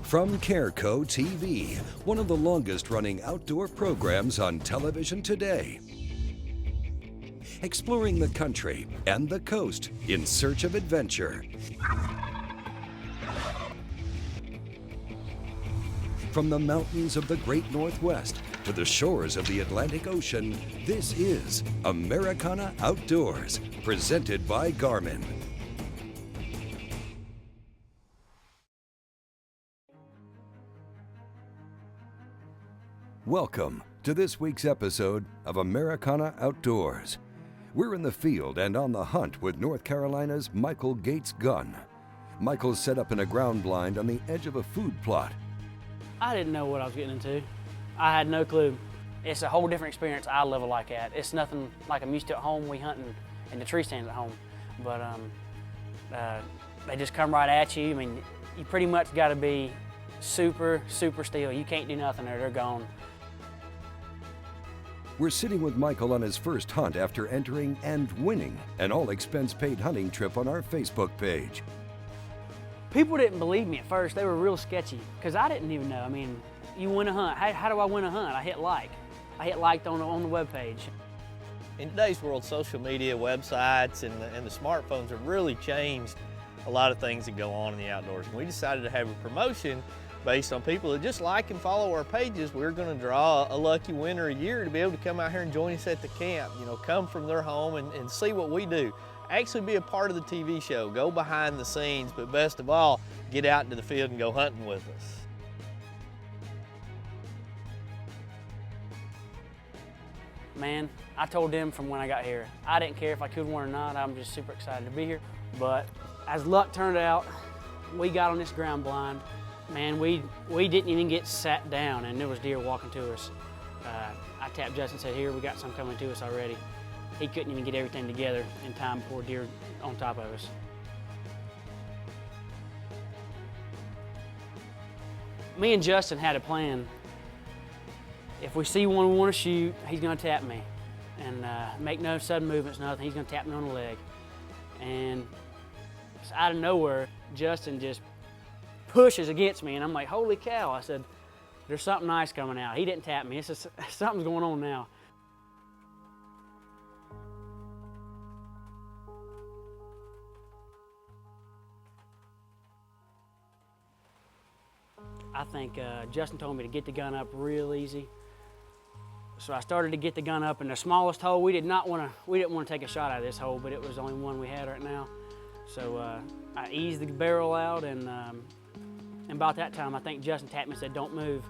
From Careco TV, one of the longest-running outdoor programs on television today. Exploring the country and the coast in search of adventure. From the mountains of the Great Northwest to the shores of the Atlantic Ocean, this is Americana Outdoors, presented by Garmin. Welcome to this week's episode of Americana Outdoors. We're in the field and on the hunt with North Carolina's Michael Gates Gun. Michael's set up in a ground blind on the edge of a food plot. I didn't know what I was getting into. I had no clue. It's a whole different experience I live a like at. It's nothing like I'm used to at home. We hunting in the tree stands at home. But they just come right at you. I mean, you pretty much got to be super still. You can't do nothing or they're gone. We're sitting with Michael on his first hunt after entering and winning an all-expense-paid hunting trip on our Facebook page. People didn't believe me at first. They were real sketchy because I didn't even know. I mean, you win a hunt. How do I win a hunt? I hit like. I hit liked on the webpage. In today's world, social media, websites, and the smartphones have really changed a lot of things that go on in the outdoors. And we decided to have a promotion based on people that just like and follow our pages. We're going to draw a lucky winner a year to be able to come out here and join us at the camp. You know, come from their home and see what we do. Actually be a part of the TV show, go behind the scenes, but best of all, get out into the field and go hunting with us. Man, I told them from when I got here, I didn't care if I could win or not. I'm just super excited to be here. But as luck turned out, we got on this ground blind. Man, we didn't even get sat down and there was deer walking to us. I tapped Justin and said, here, we got some coming to us already. He couldn't even get everything together in time before deer on top of us. Me and Justin had a plan. If we see one we want to shoot, he's gonna tap me. And make no sudden movements, nothing. He's gonna tap me on the leg. And out of nowhere, Justin just pushes against me, and I'm like, holy cow. I said, there's something nice coming out. He didn't tap me. It's just, something's going on now. I think Justin told me to get the gun up real easy. So I started to get the gun up in the smallest hole. We didn't want to take a shot out of this hole, but it was the only one we had right now. So I eased the barrel out, and about that time, I think Justin tapped me and said, don't move.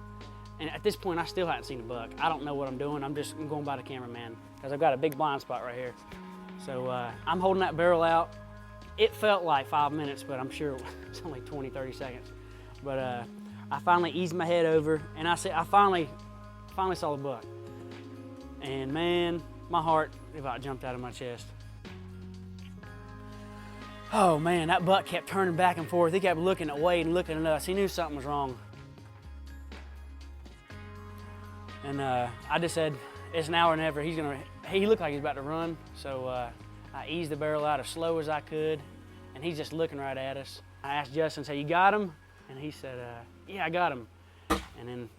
And at this point, I still hadn't seen a buck. I don't know what I'm doing. I'm going by the cameraman because I've got a big blind spot right here. So I'm holding that barrel out. It felt like 5 minutes, but I'm sure it's only 20, 30 seconds. But I finally eased my head over, and I finally saw the buck. And man, my heart about jumped out of my chest. Oh man, that buck kept turning back and forth. He kept looking at Wade and looking at us. He knew something was wrong. And I just said, it's now or never. He looked like he's about to run. So I eased the barrel out as slow as I could, and he's just looking right at us. I asked Justin, "You got him?" And he said, yeah, I got him. And then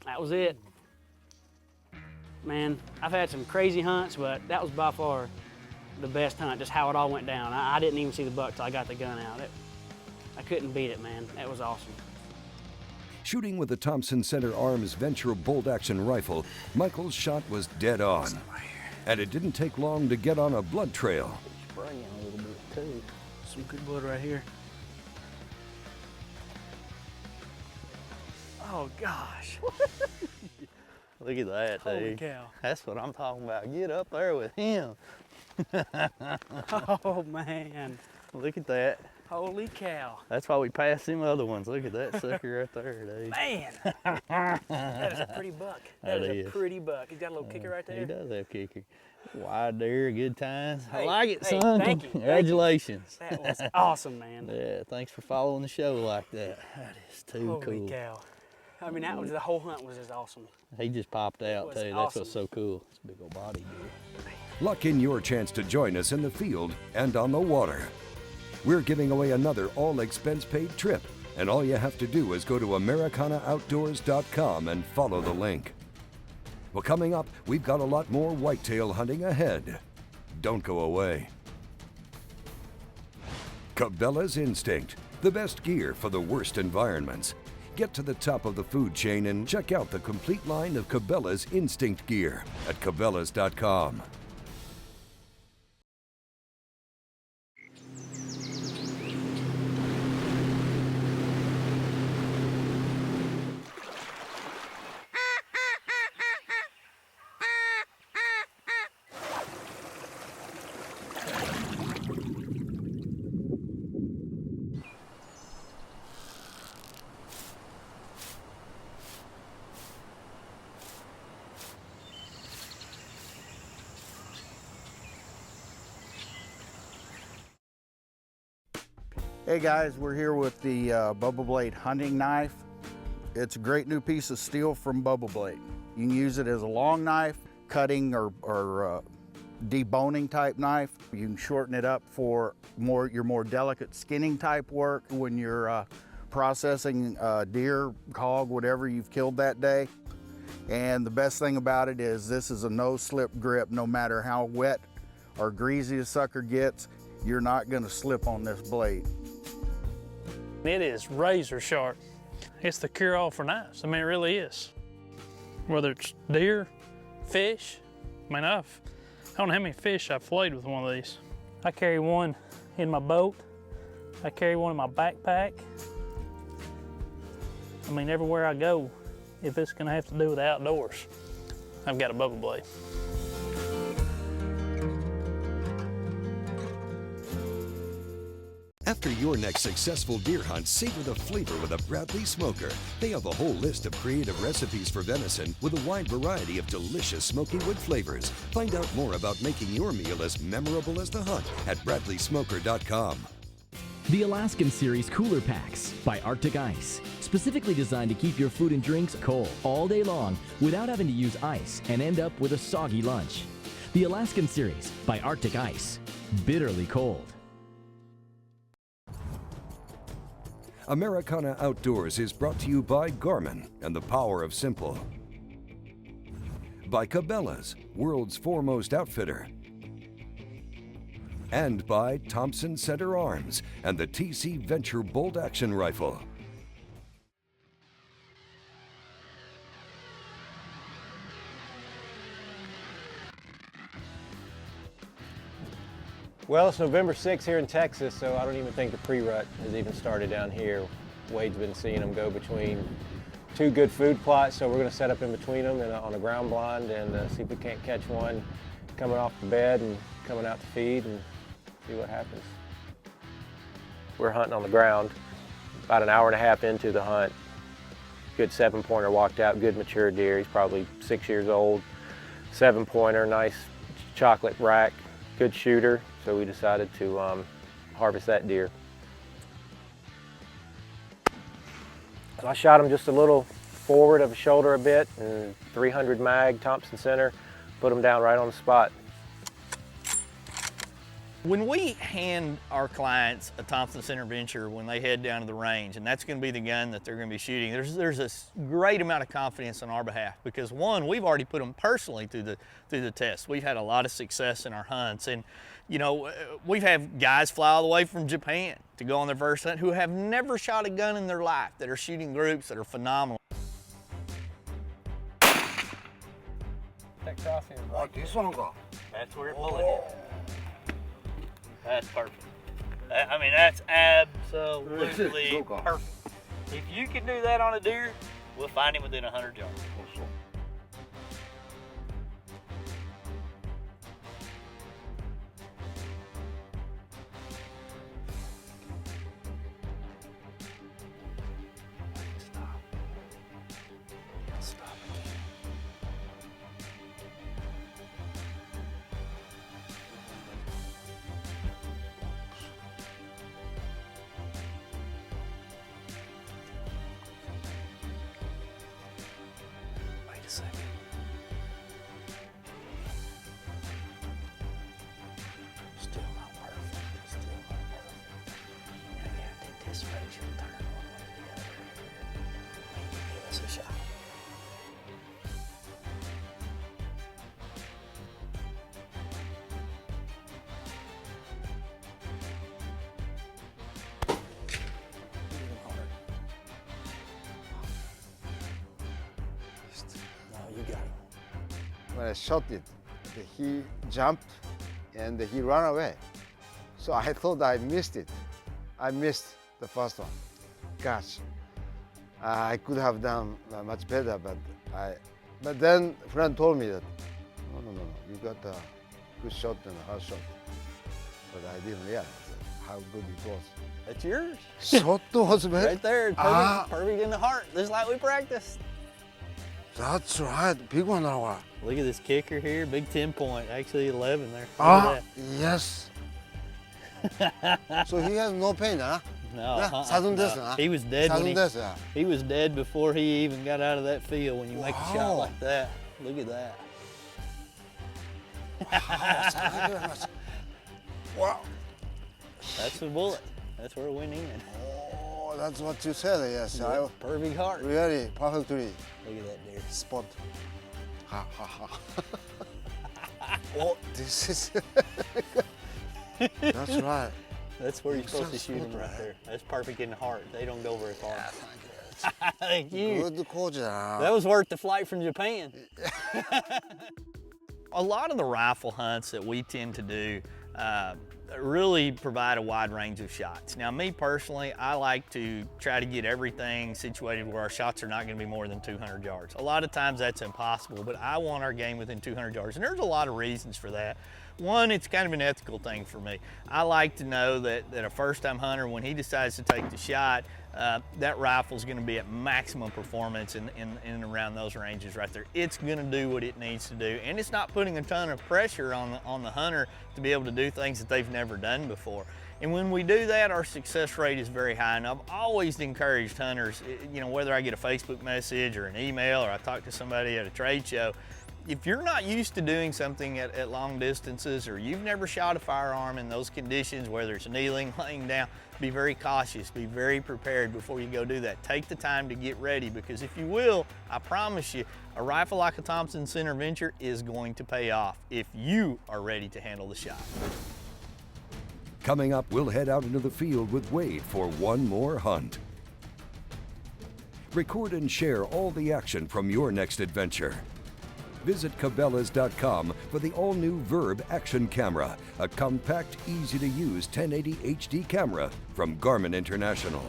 that was it. Man, I've had some crazy hunts, but that was by far the best hunt, just how it all went down. I didn't even see the buck till I got the gun out. I couldn't beat it, man. That was awesome. Shooting with the Thompson Center Arms Venture bolt-action rifle, Michael's shot was dead on. And it didn't take long to get on a blood trail. Spraying a little bit too. Some good blood right here. Oh gosh. Look at that, dude. Holy cow. That's what I'm talking about. Get up there with him. Oh man. Look at that. Holy cow. That's why we passed them other ones. Look at that sucker right there, dude. Man. That is a pretty buck. That is a pretty buck. He's got a little kicker right there. He does have kicker. Wide deer, good times. Hey, I like it, hey, son. thank you. Congratulations. That was awesome, man. Yeah, thanks for following the show like that. That is too cool. Holy cow. I mean, the whole hunt was just awesome. He just popped out, too. Awesome. That's what's so cool. It's a big old body deer. Lock in your chance to join us in the field and on the water. We're giving away another all-expense-paid trip And all you have to do is go to AmericanaOutdoors.com and follow the link. Well, coming up, we've got a lot more whitetail hunting ahead. Don't go away. Cabela's Instinct, the best gear for the worst environments. Get to the top of the food chain and check out the complete line of Cabela's Instinct gear at Cabela's.com. Hey guys, we're here with the Bubble Blade hunting knife. It's a great new piece of steel from Bubble Blade. You can use it as a long knife, cutting or deboning type knife. You can shorten it up for your more delicate skinning type work when you're processing deer, hog, whatever you've killed that day. And the best thing about it is this is a no slip grip. No matter how wet or greasy the sucker gets, you're not gonna slip on this blade. It is razor sharp. It's the cure-all for knives. I mean, it really is. Whether it's deer, fish, I mean, I don't know how many fish I've filleted with one of these. I carry one in my boat. I carry one in my backpack. I mean, everywhere I go, if it's gonna have to do with the outdoors, I've got a Bubble Blade. After your next successful deer hunt, savor the flavor with a Bradley Smoker. They have a whole list of creative recipes for venison with a wide variety of delicious smoky wood flavors. Find out more about making your meal as memorable as the hunt at BradleySmoker.com. The Alaskan Series Cooler Packs by Arctic Ice. Specifically designed to keep your food and drinks cold all day long without having to use ice and end up with a soggy lunch. The Alaskan Series by Arctic Ice. Bitterly cold. Americana Outdoors is brought to you by Garmin and the Power of Simple. By Cabela's, world's foremost outfitter. And by Thompson Center Arms and the TC Venture Bolt Action Rifle. Well, it's November 6th here in Texas, so I don't even think the pre-rut has even started down here. Wade's been seeing them go between two good food plots, so we're going to set up in between them and on a ground blind and see if we can't catch one coming off the bed and coming out to feed and see what happens. We're hunting on the ground, about an hour and a half into the hunt. Good 7-pointer walked out, good mature deer. He's probably 6 years old. 7-pointer, nice chocolate rack, good shooter. So we decided to harvest that deer. So I shot him just a little forward of the shoulder a bit, and 300 mag Thompson Center, put him down right on the spot. When we hand our clients a Thompson Center Venture when they head down to the range, and that's going to be the gun that they're going to be shooting, there's a great amount of confidence on our behalf because one, we've already put them personally through the test. We've had a lot of success in our hunts, and you know, we've had guys fly all the way from Japan to go on their first hunt who have never shot a gun in their life that are shooting groups that are phenomenal. That crosshair right there. That's where it bullet hit. That's perfect. I mean, that's absolutely perfect. If you can do that on a deer, we'll find him within 100 yards. Still not perfect. Still not perfect. Maybe I did this, but you'll turn one way. miss a shot. No, you got him. When I shot it, he jumped and he ran away. So I thought I missed it. I missed the first one. Gosh, I could have done much better, but then a friend told me that, no, you got a good shot and a hard shot. But I didn't realize how good it was. That's yours. Shot was better. Right there, perfect, perfect in the heart, just like we practiced. That's right, big one now. Look at this kicker here, big 10 point, actually 11 there. Look at yes. So he has no pain, huh? that. No, no. He was dead when he was dead before he even got out of that field when you make a shot like that. Look at that. Wow, thank you very much. Wow. That's the bullet. That's where it went in. Oh, that's what you said, yes. Perfect heart. Really, perfectly. Look at that deer. Spot. Ha ha ha. Oh, this is. That's right. That's where you're supposed to shoot them right there. That's perfect in the heart. They don't go very far. Yeah, Thank you. Good coach. That was worth the flight from Japan. A lot of the rifle hunts that we tend to do really provide a wide range of shots. Now, me personally, I like to try to get everything situated where our shots are not going to be more than 200 yards. A lot of times that's impossible, but I want our game within 200 yards, and there's a lot of reasons for that. One, it's kind of an ethical thing for me. I like to know that a first-time hunter, when he decides to take the shot, that rifle's gonna be at maximum performance in and around those ranges right there. It's gonna do what it needs to do, and it's not putting a ton of pressure on the hunter to be able to do things that they've never done before. And when we do that, our success rate is very high. And I've always encouraged hunters, you know, whether I get a Facebook message or an email or I talk to somebody at a trade show, if you're not used to doing something at long distances, or you've never shot a firearm in those conditions, whether it's kneeling, laying down, be very cautious, be very prepared before you go do that. Take the time to get ready, because if you will, I promise you, a rifle like a Thompson Center Venture is going to pay off if you are ready to handle the shot. Coming up, we'll head out into the field with Wade for one more hunt. Record and share all the action from your next adventure. Visit Cabela's.com for the all-new Verb Action Camera, a compact, easy-to-use 1080 HD camera from Garmin International.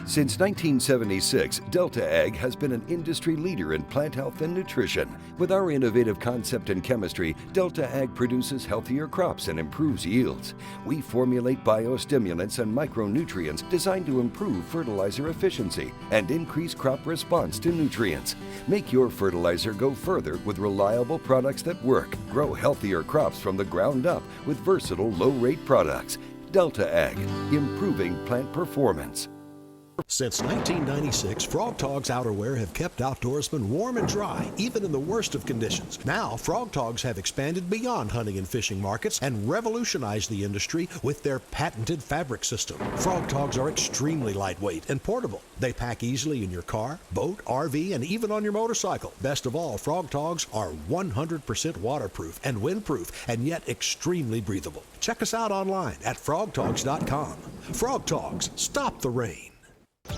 Since 1976, Delta Ag has been an industry leader in plant health and nutrition. With our innovative concept and chemistry, Delta Ag produces healthier crops and improves yields. We formulate biostimulants and micronutrients designed to improve fertilizer efficiency and increase crop response to nutrients. Make your fertilizer go further with reliable products that work. Grow healthier crops from the ground up with versatile low-rate products. Delta Ag, improving plant performance. Since 1996, Frog Togs outerwear have kept outdoorsmen warm and dry, even in the worst of conditions. Now, Frog Togs have expanded beyond hunting and fishing markets and revolutionized the industry with their patented fabric system. Frog Togs are extremely lightweight and portable. They pack easily in your car, boat, RV, and even on your motorcycle. Best of all, Frog Togs are 100% waterproof and windproof, and yet extremely breathable. Check us out online at frogtogs.com. Frog Togs, stop the rain.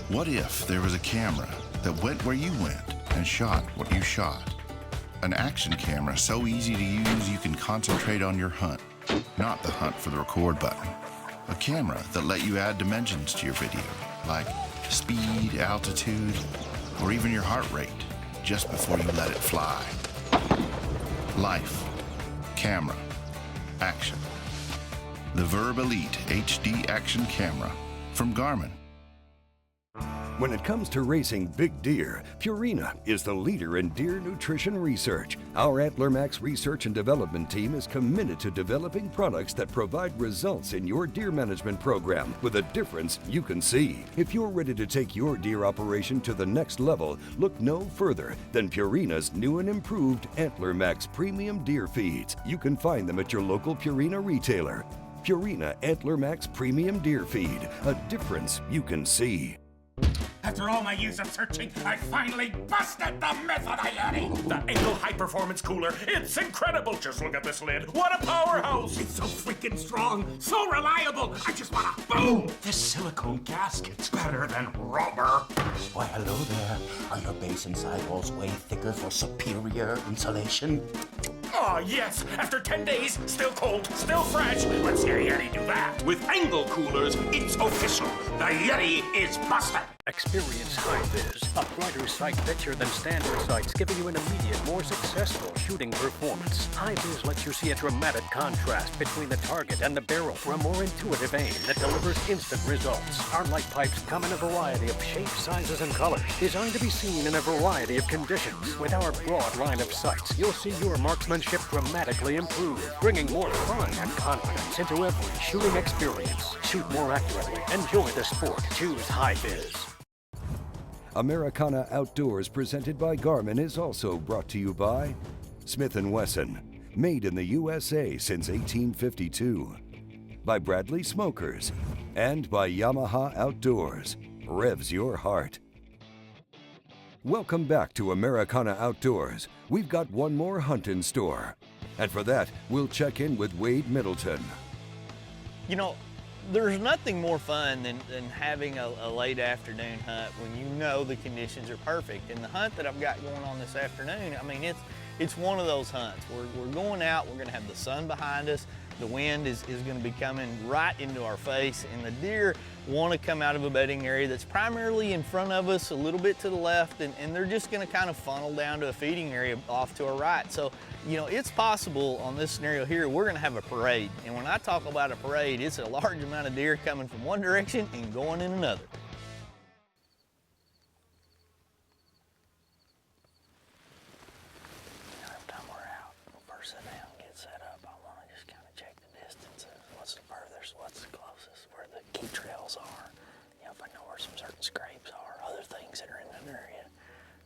What if there was a camera that went where you went and shot what you shot? An action camera so easy to use you can concentrate on your hunt, not the hunt for the record button. A camera that let you add dimensions to your video, like speed, altitude, or even your heart rate, just before you let it fly. Life, camera, action. The Verb Elite HD Action Camera from Garmin. When it comes to racing big deer, Purina is the leader in deer nutrition research. Our Antler Max research and development team is committed to developing products that provide results in your deer management program with a difference you can see. If you're ready to take your deer operation to the next level, look no further than Purina's new and improved Antler Max premium deer feeds. You can find them at your local Purina retailer. Purina Antler Max premium deer feed, a difference you can see. After all my years of searching, I finally busted the myth of the Yeti! The Engel High Performance Cooler. It's incredible! Just look at this lid. What a powerhouse! It's so freaking strong, so reliable, I just wanna boom! This silicone gasket's better than rubber. Why, hello there. Are your base and sidewalls way thicker for superior insulation? Oh, yes! After 10 days, still cold, still fresh. Let's see a Yeti do that. With Engel coolers, it's official. The Yeti is busted. Experience High-Vis, a brighter sight picture than standard sights, giving you an immediate, more successful shooting performance. High-Vis lets you see a dramatic contrast between the target and the barrel for a more intuitive aim that delivers instant results. Our light pipes come in a variety of shapes, sizes, and colors, designed to be seen in a variety of conditions. With our broad line of sights, you'll see your marksmanship dramatically improve, bringing more fun and confidence into every shooting experience. Shoot more accurately. Enjoy the sport. Choose High-Vis. Americana Outdoors, presented by Garmin, is also brought to you by Smith & Wesson, made in the USA since 1852, by Bradley Smokers, and by Yamaha Outdoors, revs your heart. Welcome back to Americana Outdoors. We've got one more hunt in store, and for that, we'll check in with Wade Middleton. You know, there's nothing more fun than having a late afternoon hunt when you know the conditions are perfect. And the hunt that I've got going on this afternoon, I mean, it's one of those hunts. We're going out, we're gonna have the sun behind us, the wind is gonna be coming right into our face, and the deer wanna come out of a bedding area that's primarily in front of us, a little bit to the left, and they're just gonna kind of funnel down to a feeding area off to our right. So, you know, it's possible on this scenario here, we're gonna have a parade. And when I talk about a parade, it's a large amount of deer coming from one direction and going in another. Every time we're out, we'll first sit down and get set up. I wanna just kind of check the distances. What's the furthest, what's the closest, where the key trails are. You know, if I know where some certain scrapes are, other things that are in that area,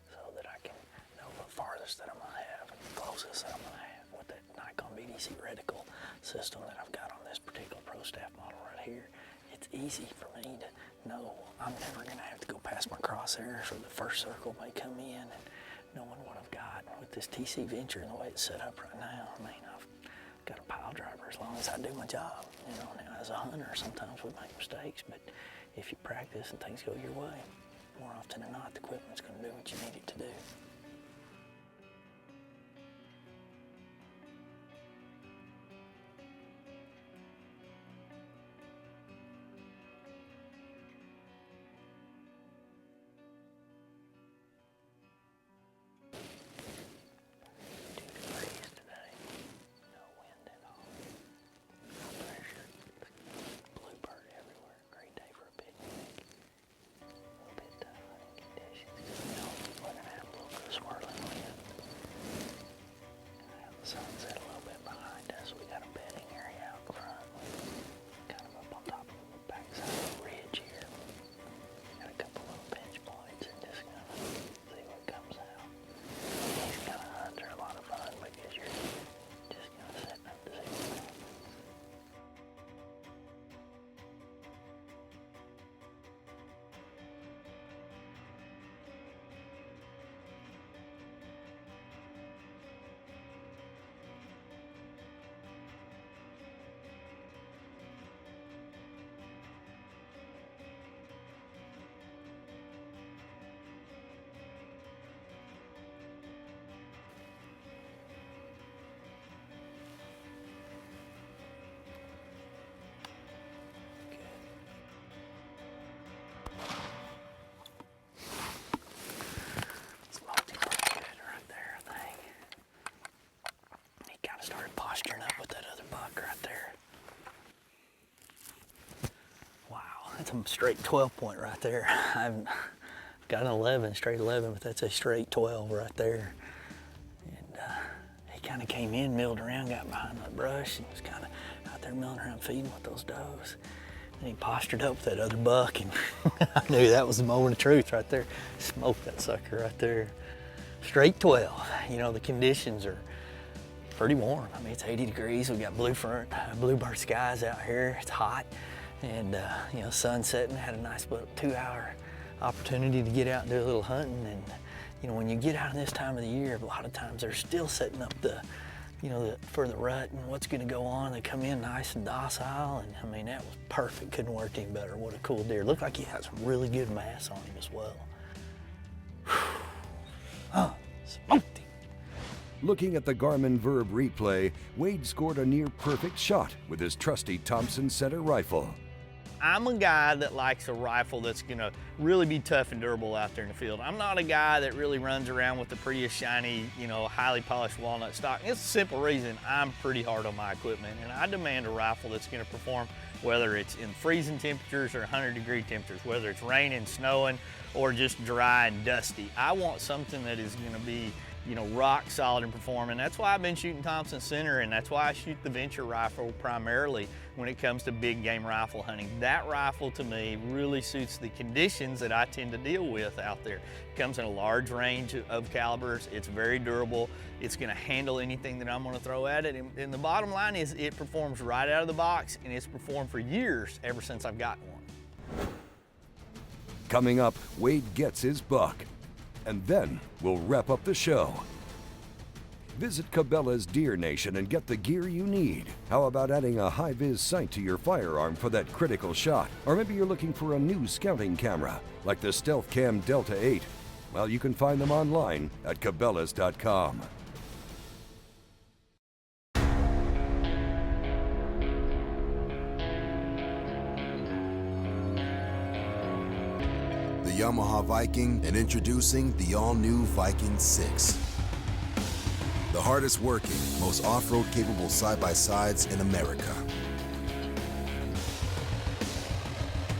so that I can know the farthest that I'm gonna have and the closest that I'm gonna have with that Nikon BDC reticle system that I've got on this particular Pro Staff model right here. It's easy for me to know I'm never gonna have to go past my crosshairs, or the first circle may come in, and knowing what I've got with this TC Venture and the way it's set up right now. I mean, I've got a pile driver as long as I do my job. You know, now as a hunter, sometimes we make mistakes, but if you practice and things go your way, more often than not, the equipment's gonna do what you need it to do. That's a straight 12 point right there. I haven't got an 11, straight 11, but that's a straight 12 right there. And he kind of came in, milled around, got behind the brush, and was kind of out there milling around feeding with those does. And he postured up with that other buck, and I knew that was the moment of truth right there. Smoked that sucker right there. Straight 12. You know, the conditions are pretty warm. I mean, it's 80 degrees. We got bluebird skies out here. It's hot. And, you know, sun setting. Had a nice little 2-hour opportunity to get out and do a little hunting. And, you know, when you get out in this time of the year, a lot of times they're still setting up for the rut and what's going to go on. They come in nice and docile. And, I mean, that was perfect. Couldn't work any better. What a cool deer. Looked like he had some really good mass on him as well. Oh, smoked him. Looking at the Garmin Verb replay, Wade scored a near-perfect shot with his trusty Thompson center rifle. I'm a guy that likes a rifle that's gonna really be tough and durable out there in the field. I'm not a guy that really runs around with the prettiest shiny, you know, highly polished walnut stock. And it's a simple reason. I'm pretty hard on my equipment, and I demand a rifle that's gonna perform whether it's in freezing temperatures or 100-degree temperatures, whether it's raining, snowing, or just dry and dusty. I want something that is gonna be, you know, rock solid and performing. That's why I've been shooting Thompson Center, and that's why I shoot the Venture rifle primarily when it comes to big game rifle hunting. That rifle to me really suits the conditions that I tend to deal with out there. It comes in a large range of calibers. It's very durable. It's gonna handle anything that I'm gonna throw at it. And the bottom line is it performs right out of the box, and it's performed for years ever since I've gotten one. Coming up, Wade gets his buck. And then we'll wrap up the show. Visit Cabela's Deer Nation and get the gear you need. How about adding a high-vis sight to your firearm for that critical shot? Or maybe you're looking for a new scouting camera, like the Stealth Cam Delta 8. Well, you can find them online at Cabela's.com. The Yamaha Viking, and introducing the all-new Viking 6. The hardest working, most off-road capable side-by-sides in America.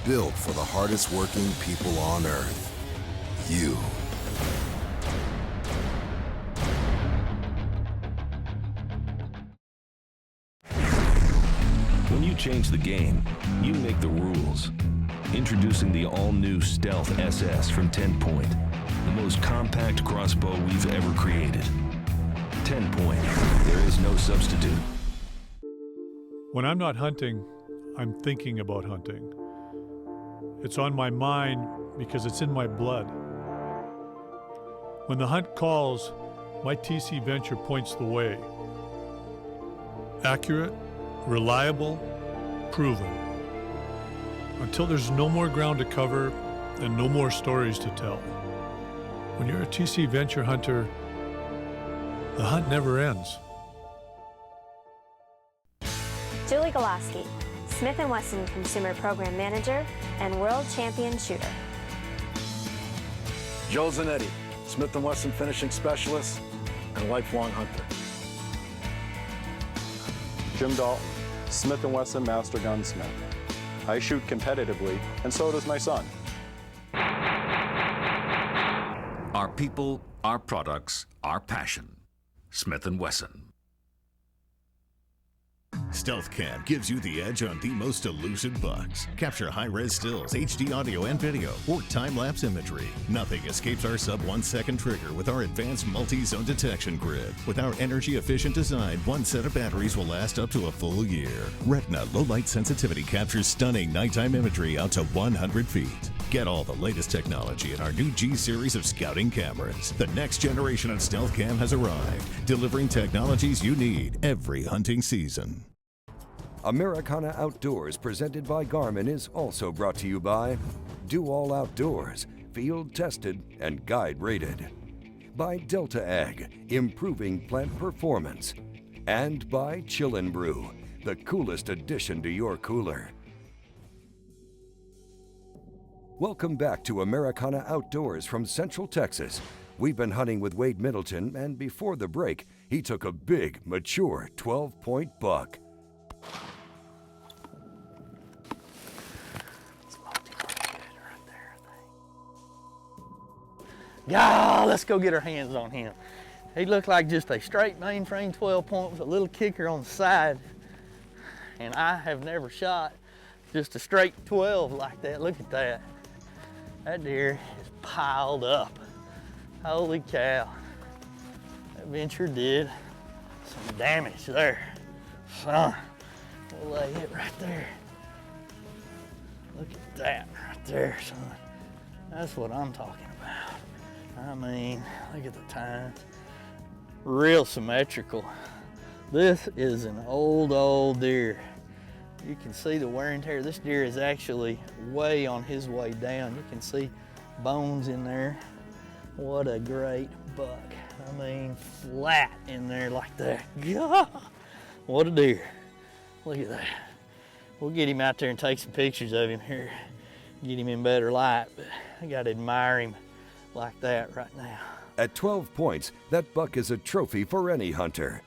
Built for the hardest working people on earth. You. When you change the game, you make the rules. Introducing the all-new Stealth SS from 10 Point, the most compact crossbow we've ever created. 10 Point, there is no substitute. When I'm not hunting, I'm thinking about hunting. It's on my mind because it's in my blood. When the hunt calls, my TC Venture points the way. Accurate, reliable, proven. Until there's no more ground to cover and no more stories to tell. When you're a TC Venture hunter, the hunt never ends. Julie Goloski, Smith & Wesson Consumer Program Manager and World Champion Shooter. Joe Zanetti, Smith & Wesson Finishing Specialist and lifelong hunter. Jim Dalton, Smith & Wesson Master Gunsmith. I shoot competitively, and so does my son. Our people, our products, our passion. Smith & Wesson. Stealth Cam gives you the edge on the most elusive bucks. Capture high-res stills, HD audio and video, or time-lapse imagery. Nothing escapes our sub-1 second trigger with our advanced multi-zone detection grid. With our energy-efficient design, one set of batteries will last up to a full year. Retina low-light sensitivity captures stunning nighttime imagery out to 100 feet. Get all the latest technology in our new G series of scouting cameras. The next generation of Stealth Cam has arrived, delivering technologies you need every hunting season. Americana Outdoors, presented by Garmin, is also brought to you by Do All Outdoors, field tested and guide rated. By Delta Ag, improving plant performance. And by Chillin' Brew, the coolest addition to your cooler. Welcome back to Americana Outdoors from Central Texas. We've been hunting with Wade Middleton, and before the break, he took a big, mature 12-point buck. Smoked Yeah, let's go get our hands on him. He looked like just a straight mainframe 12-point with a little kicker on the side. And I have never shot just a straight 12 like that. Look at that. That deer is piled up. Holy cow. That venture did some damage there. Son, we'll lay it right there. Look at that right there, son. That's what I'm talking about. I mean, look at the tines. Real symmetrical. This is an old deer. You can see the wear and tear. This deer is actually way on his way down. You can see bones in there. What a great buck. I mean, flat in there like that. God, what a deer. Look at that. We'll get him out there and take some pictures of him here. Get him in better light, but I gotta admire him like that right now. At 12 points, that buck is a trophy for any hunter.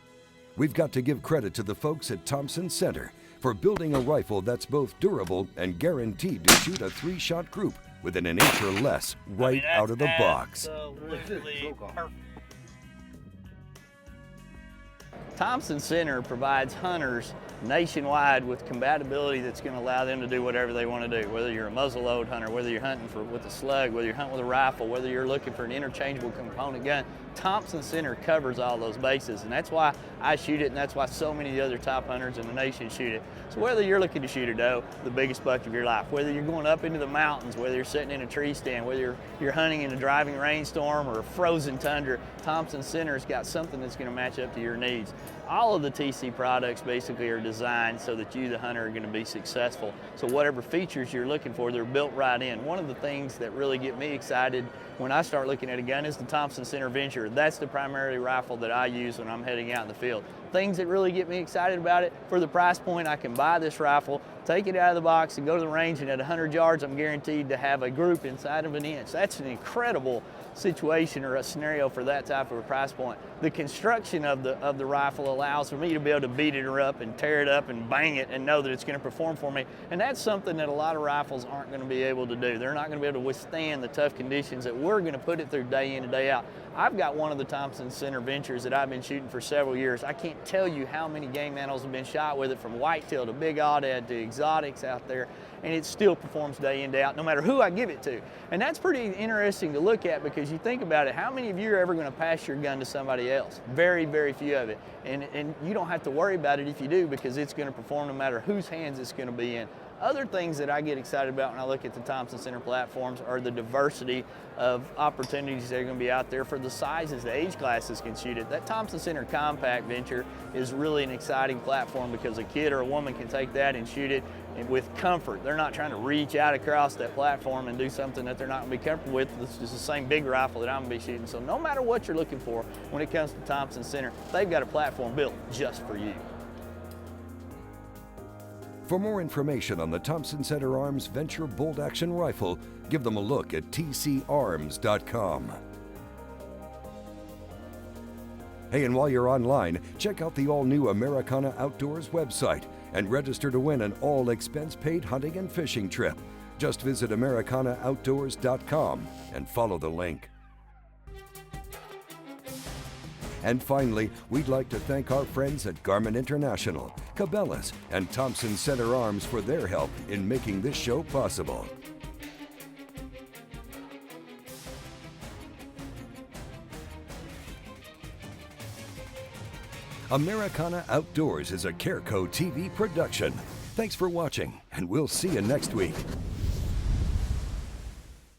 We've got to give credit to the folks at Thompson Center for building a rifle that's both durable and guaranteed to shoot a 3-shot group within an inch or less right out of the box. Absolutely perfect. Thompson Center provides hunters nationwide with compatibility that's going to allow them to do whatever they want to do. Whether you're a muzzleload hunter, whether you're hunting with a slug, whether you're hunting with a rifle, whether you're looking for an interchangeable component gun, Thompson Center covers all those bases, and that's why I shoot it, and that's why so many of the other top hunters in the nation shoot it. So whether you're looking to shoot a doe, the biggest buck of your life, whether you're going up into the mountains, whether you're sitting in a tree stand, whether you're hunting in a driving rainstorm or a frozen tundra, Thompson Center's got something that's going to match up to your needs. All of the TC products basically are designed so that you, the hunter, are going to be successful. So whatever features you're looking for, they're built right in. One of the things that really get me excited when I start looking at a gun is the Thompson Center Venture. That's the primary rifle that I use when I'm heading out in the field. Things that really get me excited about it, for the price point, I can buy this rifle, take it out of the box and go to the range, and at 100 yards, I'm guaranteed to have a group inside of an inch. That's an incredible situation or a scenario for that type of a price point. The construction of the rifle allows for me to be able to beat it up and tear it up and bang it and know that it's going to perform for me. And that's something that a lot of rifles aren't going to be able to do. They're not going to be able to withstand the tough conditions that we're going to put it through day in and day out. I've got one of the Thompson Center Ventures that I've been shooting for several years. I can't tell you how many game animals have been shot with it, from whitetail to big aoudad to exotics out there, and it still performs day in, day out, no matter who I give it to. And that's pretty interesting to look at, because you think about it, how many of you are ever going to pass your gun to somebody else? Very, very few of it. And you don't have to worry about it if you do, because it's going to perform no matter whose hands it's going to be in. Other things that I get excited about when I look at the Thompson Center platforms are the diversity of opportunities that are going to be out there for the sizes, the age classes can shoot it. That Thompson Center Compact Venture is really an exciting platform, because a kid or a woman can take that and shoot it with comfort. They're not trying to reach out across that platform and do something that they're not going to be comfortable with. This is the same big rifle that I'm going to be shooting. So no matter what you're looking for when it comes to Thompson Center, they've got a platform built just for you. For more information on the Thompson Center Arms Venture Bolt Action Rifle, give them a look at tcarms.com. Hey, and while you're online, check out the all-new Americana Outdoors website and register to win an all-expense-paid hunting and fishing trip. Just visit americanaaoutdoors.com and follow the link. And finally, we'd like to thank our friends at Garmin International, Cabela's, and Thompson Center Arms for their help in making this show possible. Americana Outdoors is a Careco TV production. Thanks for watching, and we'll see you next week.